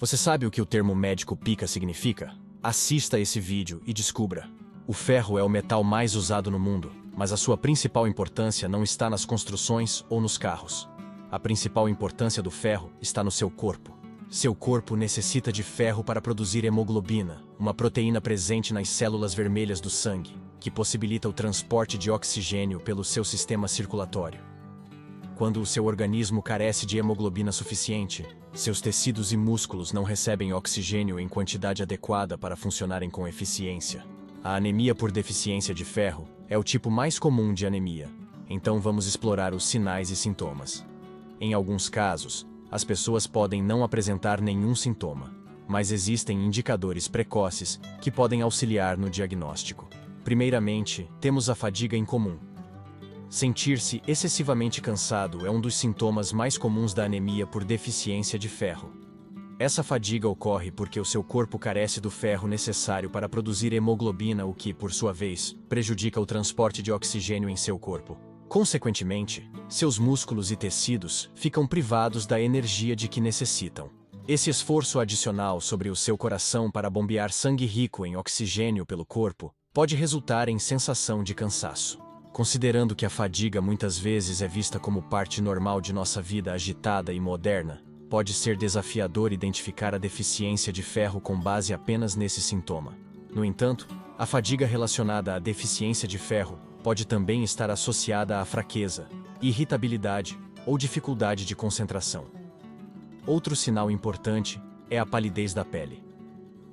Você sabe o que o termo médico pica significa? Assista esse vídeo e descubra. O ferro é o metal mais usado no mundo, mas a sua principal importância não está nas construções ou nos carros. A principal importância do ferro está no seu corpo. Seu corpo necessita de ferro para produzir hemoglobina, uma proteína presente nas células vermelhas do sangue, que possibilita o transporte de oxigênio pelo seu sistema circulatório. Quando o seu organismo carece de hemoglobina suficiente, seus tecidos e músculos não recebem oxigênio em quantidade adequada para funcionarem com eficiência. A anemia por deficiência de ferro é o tipo mais comum de anemia, então vamos explorar os sinais e sintomas. Em alguns casos, as pessoas podem não apresentar nenhum sintoma, mas existem indicadores precoces que podem auxiliar no diagnóstico. Primeiramente, temos a fadiga incomum. Sentir-se excessivamente cansado é um dos sintomas mais comuns da anemia por deficiência de ferro. Essa fadiga ocorre porque o seu corpo carece do ferro necessário para produzir hemoglobina, o que, por sua vez, prejudica o transporte de oxigênio em seu corpo. Consequentemente, seus músculos e tecidos ficam privados da energia de que necessitam. Esse esforço adicional sobre o seu coração para bombear sangue rico em oxigênio pelo corpo pode resultar em sensação de cansaço. Considerando que a fadiga muitas vezes é vista como parte normal de nossa vida agitada e moderna, pode ser desafiador identificar a deficiência de ferro com base apenas nesse sintoma. No entanto, a fadiga relacionada à deficiência de ferro pode também estar associada à fraqueza, irritabilidade ou dificuldade de concentração. Outro sinal importante é a palidez da pele.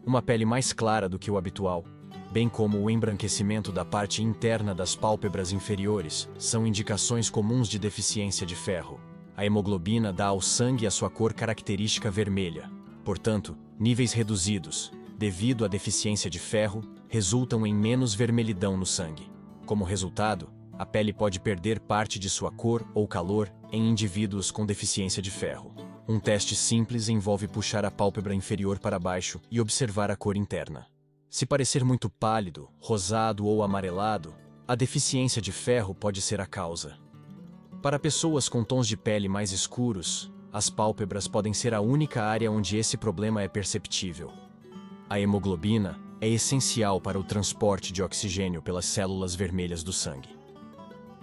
Uma pele mais clara do que o habitual, bem como o embranquecimento da parte interna das pálpebras inferiores, são indicações comuns de deficiência de ferro. A hemoglobina dá ao sangue a sua cor característica vermelha. Portanto, níveis reduzidos, devido à deficiência de ferro, resultam em menos vermelhidão no sangue. Como resultado, a pele pode perder parte de sua cor ou calor em indivíduos com deficiência de ferro. Um teste simples envolve puxar a pálpebra inferior para baixo e observar a cor interna. Se parecer muito pálido, rosado ou amarelado, a deficiência de ferro pode ser a causa. Para pessoas com tons de pele mais escuros, as pálpebras podem ser a única área onde esse problema é perceptível. A hemoglobina é essencial para o transporte de oxigênio pelas células vermelhas do sangue.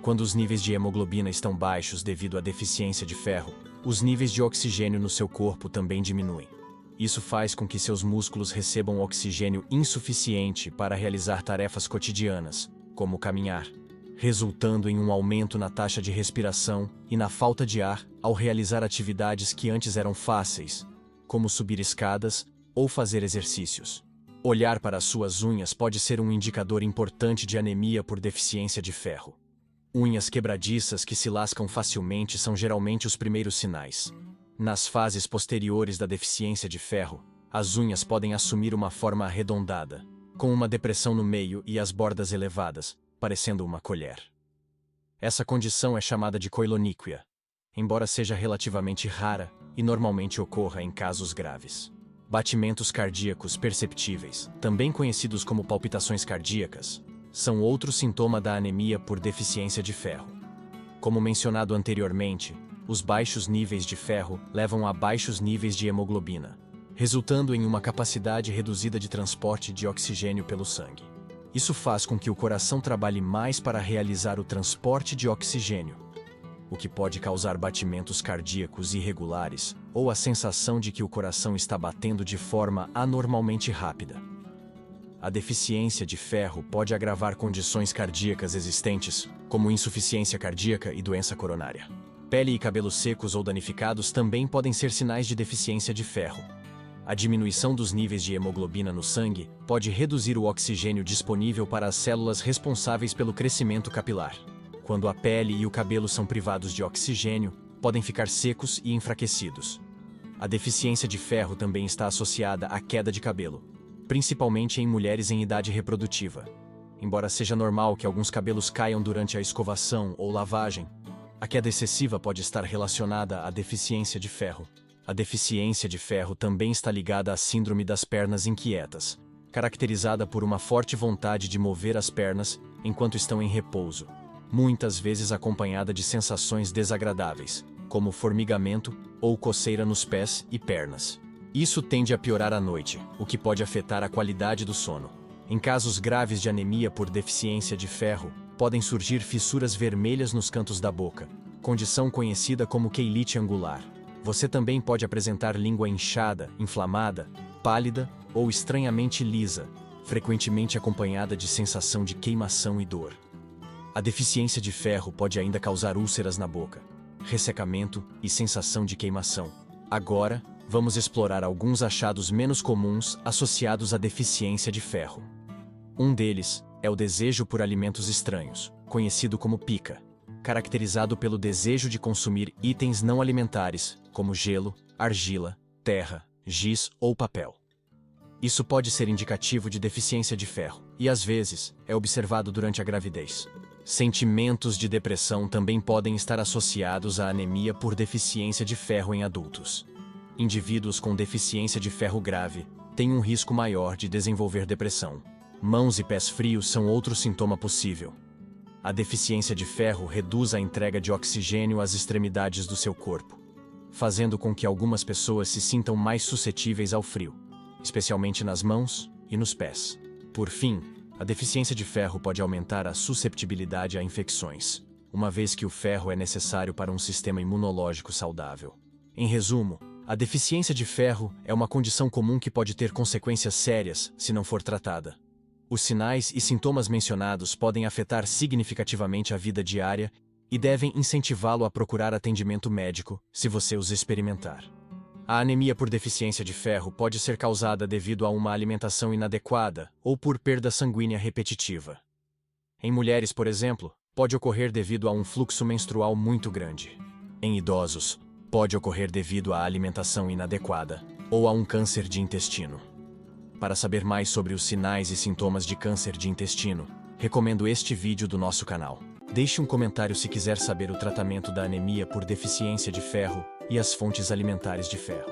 Quando os níveis de hemoglobina estão baixos devido à deficiência de ferro, os níveis de oxigênio no seu corpo também diminuem. Isso faz com que seus músculos recebam oxigênio insuficiente para realizar tarefas cotidianas, como caminhar, resultando em um aumento na taxa de respiração e na falta de ar ao realizar atividades que antes eram fáceis, como subir escadas ou fazer exercícios. Olhar para as suas unhas pode ser um indicador importante de anemia por deficiência de ferro. Unhas quebradiças que se lascam facilmente são geralmente os primeiros sinais. Nas fases posteriores da deficiência de ferro, as unhas podem assumir uma forma arredondada, com uma depressão no meio e as bordas elevadas, parecendo uma colher. Essa condição é chamada de coiloníquia, embora seja relativamente rara e normalmente ocorra em casos graves. Batimentos cardíacos perceptíveis, também conhecidos como palpitações cardíacas, são outro sintoma da anemia por deficiência de ferro. Como mencionado anteriormente, os baixos níveis de ferro levam a baixos níveis de hemoglobina, resultando em uma capacidade reduzida de transporte de oxigênio pelo sangue. Isso faz com que o coração trabalhe mais para realizar o transporte de oxigênio, o que pode causar batimentos cardíacos irregulares ou a sensação de que o coração está batendo de forma anormalmente rápida. A deficiência de ferro pode agravar condições cardíacas existentes, como insuficiência cardíaca e doença coronária. Pele e cabelos secos ou danificados também podem ser sinais de deficiência de ferro. A diminuição dos níveis de hemoglobina no sangue pode reduzir o oxigênio disponível para as células responsáveis pelo crescimento capilar. Quando a pele e o cabelo são privados de oxigênio, podem ficar secos e enfraquecidos. A deficiência de ferro também está associada à queda de cabelo, principalmente em mulheres em idade reprodutiva. Embora seja normal que alguns cabelos caiam durante a escovação ou lavagem, a queda excessiva pode estar relacionada à deficiência de ferro. A deficiência de ferro também está ligada à síndrome das pernas inquietas, caracterizada por uma forte vontade de mover as pernas enquanto estão em repouso, muitas vezes acompanhada de sensações desagradáveis, como formigamento ou coceira nos pés e pernas. Isso tende a piorar à noite, o que pode afetar a qualidade do sono. Em casos graves de anemia por deficiência de ferro, podem surgir fissuras vermelhas nos cantos da boca, condição conhecida como queilite angular. Você também pode apresentar língua inchada, inflamada, pálida ou estranhamente lisa, frequentemente acompanhada de sensação de queimação e dor. A deficiência de ferro pode ainda causar úlceras na boca, ressecamento e sensação de queimação. Agora, vamos explorar alguns achados menos comuns associados à deficiência de ferro. Um deles é o desejo por alimentos estranhos, conhecido como pica, caracterizado pelo desejo de consumir itens não alimentares, como gelo, argila, terra, giz ou papel. Isso pode ser indicativo de deficiência de ferro e, às vezes, é observado durante a gravidez. Sentimentos de depressão também podem estar associados à anemia por deficiência de ferro em adultos. Indivíduos com deficiência de ferro grave têm um risco maior de desenvolver depressão. Mãos e pés frios são outro sintoma possível. A deficiência de ferro reduz a entrega de oxigênio às extremidades do seu corpo, fazendo com que algumas pessoas se sintam mais suscetíveis ao frio, especialmente nas mãos e nos pés. Por fim, a deficiência de ferro pode aumentar a susceptibilidade a infecções, uma vez que o ferro é necessário para um sistema imunológico saudável. Em resumo, a deficiência de ferro é uma condição comum que pode ter consequências sérias se não for tratada. Os sinais e sintomas mencionados podem afetar significativamente a vida diária e devem incentivá-lo a procurar atendimento médico se você os experimentar. A anemia por deficiência de ferro pode ser causada devido a uma alimentação inadequada ou por perda sanguínea repetitiva. Em mulheres, por exemplo, pode ocorrer devido a um fluxo menstrual muito grande. Em idosos, pode ocorrer devido à alimentação inadequada ou a um câncer de intestino. Para saber mais sobre os sinais e sintomas de câncer de intestino, recomendo este vídeo do nosso canal. Deixe um comentário se quiser saber o tratamento da anemia por deficiência de ferro e as fontes alimentares de ferro.